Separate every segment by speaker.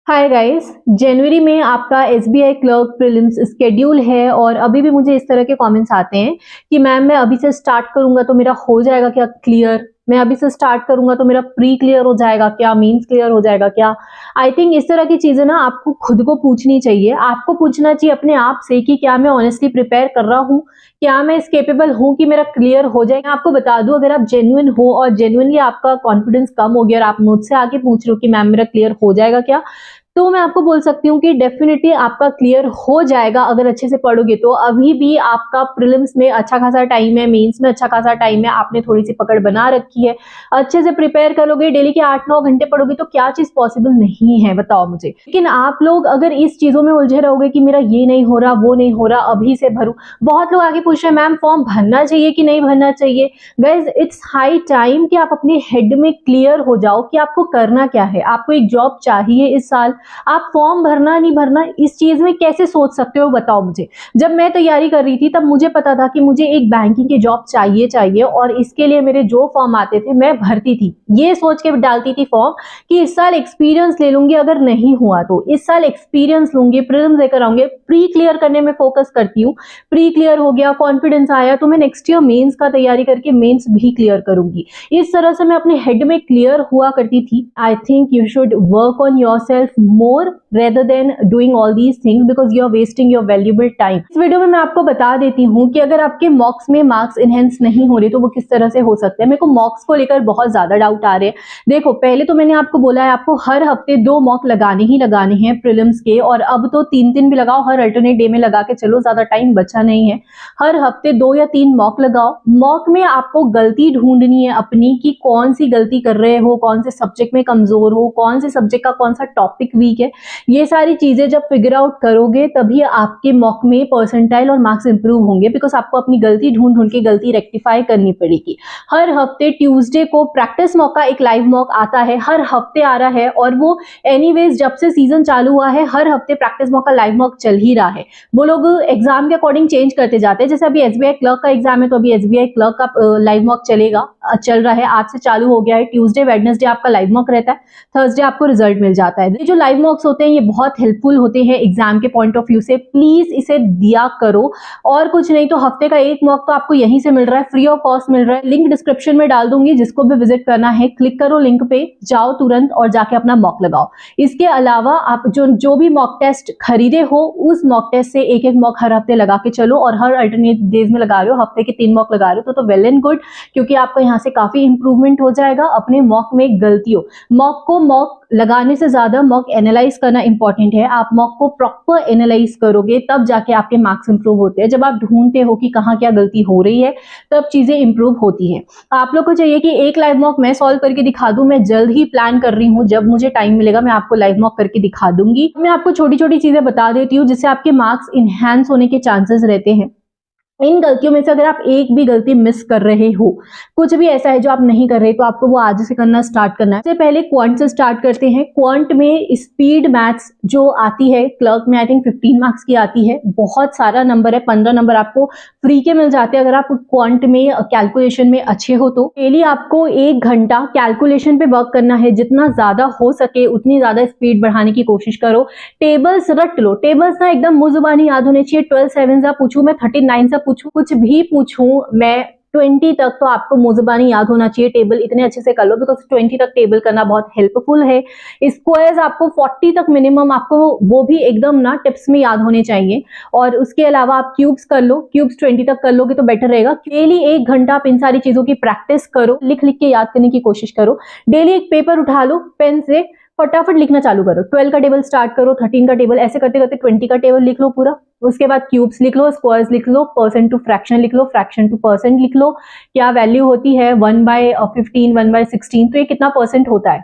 Speaker 1: Hi guys. जनवरी में आपका SBI clerk prelims schedule है और अभी भी मुझे इस तरह के कमेंट्स आते हैं कि मैम मैं अभी से स्टार्ट करूंगा तो मेरा हो जाएगा क्या क्लियर, मैं अभी से स्टार्ट करूंगा तो मेरा प्री क्लियर हो जाएगा क्या, मेंस क्लियर हो जाएगा क्या। आई थिंक इस तरह की चीजें ना आपको खुद को पूछनी चाहिए, आपको पूछना चाहिए अपने आप से कि क्या मैं ऑनेस्टली प्रिपेयर कर रहा हूँ, क्या मैं इस केपेबल हूँ कि मेरा क्लियर हो जाएगा। आपको बता दूं, अगर आप जेन्युइन हो और जेन्युइनली आपका कॉन्फिडेंस कम हो गया और आप मुझसे आके पूछ रहे हो कि मैम मेरा क्लियर हो जाएगा क्या, तो मैं आपको बोल सकती हूँ कि डेफिनेटली आपका क्लियर हो जाएगा अगर अच्छे से पढ़ोगे तो। अभी भी आपका प्रीलिम्स में अच्छा खासा टाइम है, मेंस में अच्छा खासा टाइम है, आपने थोड़ी सी पकड़ बना रखी है। अच्छे से प्रिपेयर करोगे, डेली के 8-9 घंटे पढ़ोगे तो क्या चीज पॉसिबल नहीं है, बताओ मुझे। लेकिन आप लोग अगर इस चीजों में उलझे रहोगे कि मेरा ये नहीं हो रहा, वो नहीं हो रहा, अभी से भरूं। बहुत लोग आगे पूछ रहे हैं मैम फॉर्म भरना चाहिए कि नहीं भरना चाहिए। गाइज इट्स हाई टाइम कि आप अपने हेड में क्लियर हो जाओ कि आपको करना क्या है। आपको एक जॉब चाहिए इस साल, आप फॉर्म भरना नहीं भरना इस चीज में कैसे सोच सकते हो, बताओ मुझे। जब मैं तैयारी कर रही थी तब मुझे पता था कि मुझे एक बैंकिंग की जॉब चाहिए और इसके लिए मेरे जो फॉर्म आते थे मैं भरती थी, ये सोच के डालती थी फॉर्म कि इस साल एक्सपीरियंस ले लूंगी, अगर नहीं हुआ तो इस साल एक्सपीरियंस लूंगी, प्रीलिम्स देकर आऊंगी। प्री क्लियर करने में फोकस करती हूँ, प्री क्लियर हो गया, कॉन्फिडेंस आया तो मैं नेक्स्ट ईयर मेंस का तैयारी करके मेंस भी क्लियर करूंगी। इस तरह से मैं अपने हेड में क्लियर हुआ करती थी। I think you should work on your self more rather than doing all these things because you are wasting your valuable time। इस वीडियो में मैं आपको बता देती हूँ कि अगर आपके मॉक्स में मार्क्स इनहेंस नहीं हो रहे तो वो किस तरह से हो सकते हैं। मेरे को मॉक्स को लेकर बहुत ज्यादा डाउट आ रहे हैं। देखो, पहले तो मैंने आपको बोला है आपको हर हफ्ते 2 मॉक लगाने ही लगाने हैं प्रीलिम्स के, और अब तो 3-3 भी लगाओ, हर अल्टरनेट डे में लगा के चलो, ज्यादा टाइम बचा नहीं है। हर हफ्ते 2 या 3 मॉक लगाओ। मॉक में आपको गलती ढूंढनी है अपनी कि कौन सी गलती कर रहे हो, कौन से सब्जेक्ट में कमजोर हो, कौन से सब्जेक्ट का कौन सा टॉपिक वीक है। ये सारी चीजें जब फिगर आउट करोगे तभी आपके मॉक में परसेंटाइल और मार्क्स इंप्रूव होंगे, बिकॉज आपको अपनी गलती ढूंढ ढूंढ के गलती रेक्टिफाई करनी पड़ेगी। हर हफ्ते ट्यूसडे को प्रैक्टिस मॉक का एक लाइव मॉक आता है, हर हफ्ते आ रहा है, और वो एनीवेज जब से सीजन चालू हुआ है हर हफ्ते प्रैक्टिस मॉक का लाइव मॉक चल ही रहा है। वो लोग एग्जाम के अकॉर्डिंग चेंज करते जाते हैं। जैसे अभी एसबीआई क्लर्क का एग्जाम है तो अभी एसबीआई क्लर्क का लाइव मॉक चलेगा, चल रहा है, आज से चालू हो गया है। ट्यूसडे वेडनेसडे आपका लाइव मॉक रहता है, थर्सडे आपको रिजल्ट मिल जाता है। ये जो लाइव मॉक्स होते हैं ये बहुत हेल्पफुल होते हैं एग्जाम के पॉइंट ऑफ व्यू से, प्लीज इसे दिया करो। और कुछ नहीं तो हफ्ते का एक मॉक तो आपको यहीं से मिल रहा है, फ्री ऑफ कॉस्ट मिल रहा है। लिंक डिस्क्रिप्शन में डाल दूंगी, जिसको भी विजिट करना है क्लिक करो लिंक पे, जाओ तुरंत और जाके अपना मॉक लगाओ। इसके अलावा आप जो भी मॉक टेस्ट खरीदे हो उस मॉक टेस्ट से एक एक मॉक हर हफ्ते लगा के चलो, और हर अल्टरनेट डेज में लगा रहे हो, हफ्ते के 3 मॉक लगा रहे हो तो वेल एंड गुड, क्योंकि आपको यहाँ से काफी इंप्रूवमेंट हो जाएगा। अपने मॉक में गलतियों, मॉक को मॉक लगाने से ज्यादा मॉक एनालाइज करना इंपॉर्टेंट है। आप मॉक को प्रॉपर एनालाइज करोगे तब जाके आपके मार्क्स इंप्रूव होते हैं। जब आप ढूंढते हो कि कहाँ क्या गलती हो रही है तब चीजें इंप्रूव होती हैं। आप लोग को चाहिए कि एक लाइव मॉक मैं सॉल्व करके दिखा दूं, मैं जल्द ही प्लान कर रही हूँ, जब मुझे टाइम मिलेगा मैं आपको लाइव मॉक करके दिखा दूंगी। मैं आपको छोटी छोटी चीजें बता देती हूँ जिससे आपके मार्क्स इनहैंस होने के चांसेस रहते हैं। इन गलतियों में से अगर आप एक भी गलती मिस कर रहे हो, कुछ भी ऐसा है जो आप नहीं कर रहे, तो आपको वो आज से करना स्टार्ट करना है। सबसे पहले क्वांट से स्टार्ट करते हैं। क्वांट में स्पीड मैथ्स जो आती है क्लर्क में, आई थिंक 15 मार्क्स की आती है, बहुत सारा नंबर है, 15 नंबर आपको फ्री के मिल जाते हैं अगर आप क्वांट में कैलकुलेशन में अच्छे हो तो। डेली आपको 1 घंटा कैलकुलेशन पे वर्क करना है, जितना ज्यादा हो सके उतनी ज्यादा स्पीड बढ़ाने की कोशिश करो। टेबल्स रट लो, टेबल्स ना एकदम मुंह जुबानी याद होने चाहिए। 12 7 सा पूछूं मैं, 39 सा पूछूं, कुछ भी पूछूं मैं, 20 तक तो आपको मुजबानी याद होना चाहिए। टेबल इतने अच्छे से कर लो, बिकॉज 20 तक टेबल करना बहुत हेल्पफुल है। स्क्वायर्स आपको 40 तक मिनिमम, आपको वो भी एकदम ना टिप्स में याद होने चाहिए। और उसके अलावा आप क्यूब्स कर लो, क्यूब्स 20 तक कर लोगे तो बेटर रहेगा। डेली 1 घंटा आप इन सारी चीजों की प्रैक्टिस करो, लिख लिख के याद करने की कोशिश करो। डेली एक पेपर उठा लो, पेन से फटाफट लिखना चालू करो। 12 का टेबल स्टार्ट करो, 13 का टेबल, ऐसे करते करते 20 का टेबल लिख लो पूरा। उसके बाद क्यूब्स लिख लो, स्क्वायर्स लिख लो, परसेंट टू फ्रैक्शन लिख लो, फ्रैक्शन टू परसेंट लिख लो। क्या वैल्यू होती है 1/15, 1/16, तो ये कितना परसेंट होता है।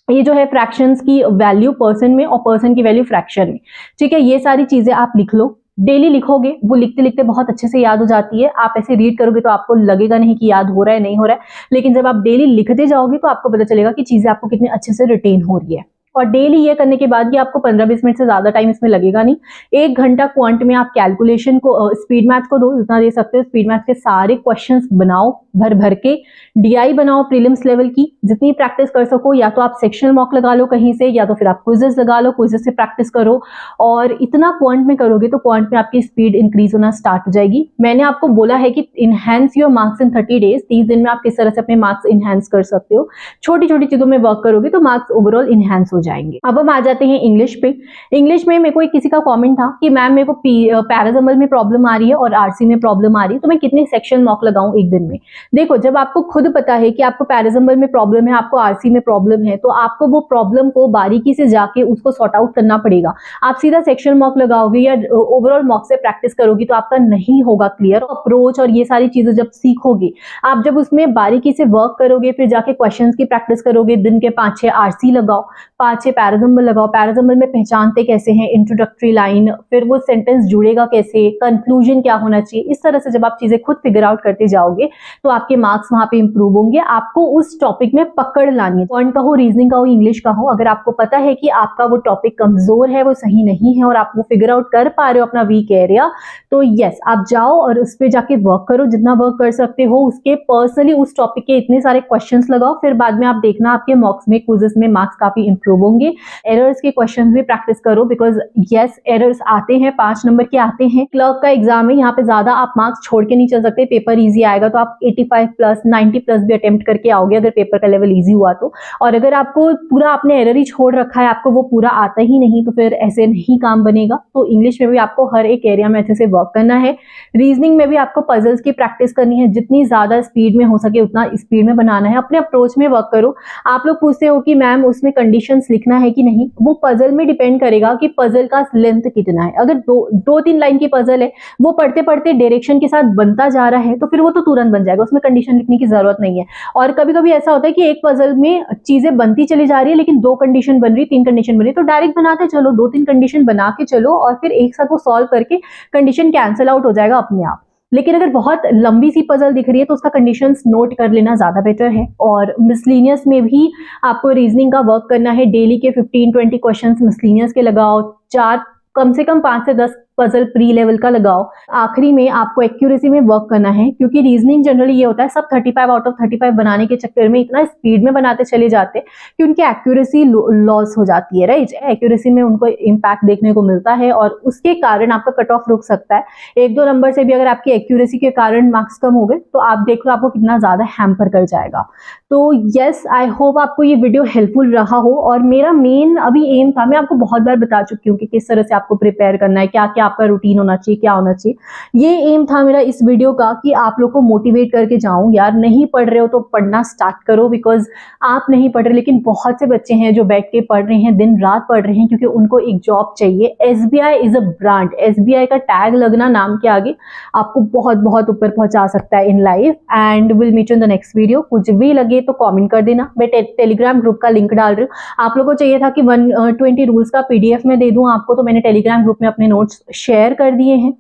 Speaker 1: ये जो है फ्रैक्शंस की वैल्यू परसेंट में और परसेंट की वैल्यू फ्रैक्शन में। ठीक है, ये सारी चीजें आप लिख लो। डेली लिखोगे, वो लिखते लिखते बहुत अच्छे से याद हो जाती है। आप ऐसे रीड करोगे तो आपको लगेगा नहीं कि याद हो रहा है, नहीं हो रहा है, लेकिन जब आप डेली लिखते जाओगे तो आपको पता चलेगा कि चीजें आपको कितने अच्छे से रिटेन हो रही है। और डेली ये करने के बाद ये आपको 15-20 मिनट से ज़्यादा टाइम इसमें लगेगा नहीं। 1 घंटा क्वांट में आप कैलकुलेशन को स्पीड मैथ को दो, जितना दे सकते हो। स्पीड मैथ के सारे क्वेश्चंस बनाओ भर भर के, डीआई बनाओ प्रीलिम्स लेवल की, जितनी प्रैक्टिस कर सको। या तो आप सेक्शनल मॉक लगा लो कहीं से, या तो फिर आप क्विजेस लगा लो, क्विजेस से प्रैक्टिस करो। और इतना क्वांट में करोगे तो क्वांट में आपकी स्पीड इंक्रीज होना स्टार्ट हो जाएगी। मैंने आपको बोला है कि enhance your marks in 30 days, 30 दिन में आप किस तरह से अपने मार्क्स इनहैंस कर सकते हो। छोटी छोटी चीजों में वर्क करोगे तो मार्क्स ओवरऑल इनहैंस हो जाएंगे। अब हम आ जाते हैं इंग्लिश पे। इंग्लिश में मेरे को एक किसी का कमेंट था कि मैम मेरे को पैराजम्बल में प्रॉब्लम आ रही है और आरसी में प्रॉब्लम आ रही है, तो मैं कितने सेक्शन मॉक लगाऊं एक दिन में। देखो, जब आपको खुद पता है कि आपको पैराजम्बल में प्रॉब्लम है, आपको आरसी में प्रॉब्लम है, तो आपको वो प्रॉब्लम को बारीकी से जाके उसको सॉर्ट आउट करना पड़ेगा। आप सीधा सेक्शन मॉक लगाओगे या ओवरऑल मॉक से प्रैक्टिस करोगी तो आपका नहीं होगा क्लियर। अप्रोच और ये सारी चीजें जब सीखोगे, आप जब उसमें बारीकी से वर्क करोगे, फिर जाके क्वेश्चंस की प्रैक्टिस करोगे। दिन के 5-6 आरसी लगाओ, 5-6 पैराजम्बल लगाओ। पैराजम्बल में पहचानते कैसे हैं, इंट्रोडक्टरी लाइन, फिर वो सेंटेंस जुड़ेगा कैसे, कंक्लूजन क्या होना चाहिए। इस तरह से जब आप चीजें खुद फिगर आउट करते जाओगे तो आपके मार्क्स वहां पे इंप्रूव होंगे। आपको उस टॉपिक में पकड़ लानी है, पॉइंट का हो, रीजनिंग का हो, इंग्लिश का हो। अगर आपको पता है कि आपका वो टॉपिक कमजोर है, वो सही नहीं है, और आप वो फिगर आउट कर पा रहे हो अपना वीक एरिया, तो यस, आप जाओ और उस पर जाके वर्क करो जितना वर्क कर सकते हो। उसके पर्सनली उस टॉपिक के इतने सारे क्वेश्चंस लगाओ, फिर बाद में आप देखना आपके मॉक्स में, क्विज़ेस में मार्क्स काफी इंप्रूव होंगे। एरर्स के क्वेश्चंस भी प्रैक्टिस करो, बिकॉज यस, एरर्स आते हैं, 5 नंबर के आते हैं। क्लर्क का एग्जाम है, यहाँ पे ज्यादा आप मार्क्स छोड़ के नहीं चल सकते। पेपर ईजी आएगा तो आप 85 प्लस 90 प्लस भी अटेम्प्ट करके आओगे अगर पेपर का लेवल ईजी हुआ तो। और अगर आपको पूरा आपने एरर ही छोड़ रखा है, आपको वो पूरा आता ही नहीं, तो फिर ऐसे नहीं काम बनेगा। तो इंग्लिश में भी आपको हर एक एरिया में अच्छे से वर्क करना है। रीजनिंग में भी आपको पजल्स की प्रैक्टिस करनी है, जितनी ज्यादा स्पीड में हो सके उतना स्पीड में बनाना है। अपने अप्रोच में वर्क करो। आप लोग पूछते हो कि मैम उसमें कंडीशंस लिखना है कि नहीं, वो पजल में डिपेंड करेगा कि पजल का लेंथ कितना है। अगर 2-3 लाइन की पजल है, वो पढ़ते पढ़ते डायरेक्शन के साथ बनता जा रहा है, तो फिर वो तो तुरंत बन जाएगा, उसमें कंडीशन लिखने की जरूरत नहीं है। और कभी कभी ऐसा होता है कि एक पजल में चीजें बनती चली जा रही है, लेकिन 2 कंडीशन बन रही, 3 कंडीशन बन रही, तो डायरेक्ट बनाते चलो, 2-3 कंडीशन बना के चलो, और फिर एक साथ वो सॉल्व करके कंडीशन कैंसिल आउट हो जाएगा अपने आप। लेकिन अगर बहुत लंबी सी पजल दिख रही है तो उसका कंडीशंस नोट कर लेना ज्यादा बेटर है। और मिसलिनियस में भी आपको रीजनिंग का वर्क करना है। डेली के 15-20 क्वेश्चंस मिसलिनियस के लगाओ, 4 कम से कम 5 से 10 पजल प्री लेवल का लगाओ। आखिरी में आपको एक्यूरेसी में वर्क करना है, क्योंकि रीजनिंग जनरली ये होता है, सब 35 आउट ऑफ 35 बनाने के चक्कर में इतना स्पीड में बनाते चले जाते हैं कि उनकी एक्यूरेसी लॉस हो जाती है, राइट। एक्यूरेसी में उनको इम्पैक्ट देखने को मिलता है और उसके कारण आपका कट ऑफ रुक सकता है। 1-2 नंबर से भी अगर आपकी एक्यूरेसी के कारण मार्क्स कम हो गए तो आप देख लो आपको कितना ज्यादा हैम्पर कर जाएगा। तो यस, आई होप आपको ये वीडियो हेल्पफुल रहा हो। और मेरा मेन अभी एम था, मैं आपको बहुत बार बता चुकी हूँ कि किस तरह से आपको प्रिपेयर करना है, क्या क्या आपका रूटीन होना चाहिए, क्या होना चाहिए। ये एम था मेरा इस वीडियो का कि आप लोग को मोटिवेट करके जाऊं। यार, नहीं पढ़ रहे हो तो पढ़ना स्टार्ट करो, बिकॉज आप नहीं पढ़ रहे, लेकिन बहुत से बच्चे हैं जो बैठ के पढ़ रहे हैं, दिन रात पढ़ रहे हैं, क्योंकि उनको एक जॉब चाहिए। SBI is a brand. SBI का टैग लगना नाम के आगे आपको बहुत बहुत ऊपर पहुंचा सकता है in life. And will meet you in the next video. कुछ भी लगे तो कमेंट कर देना। मैं टेलीग्राम ग्रुप का लिंक डाल रही हूँ। आप लोगों को चाहिए था कि 120 रूल्स का PDF में दे दूं आपको, तो मैंने टेलीग्राम ग्रुप में अपने नोट्स शेयर कर दिए हैं।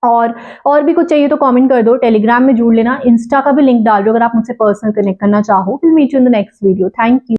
Speaker 1: और भी कुछ चाहिए तो कमेंट कर दो, टेलीग्राम में जुड़ लेना। इंस्टा का भी लिंक डाल दो अगर आप मुझसे पर्सनल कनेक्ट करना चाहो। Will meet you in the next video. Thank you.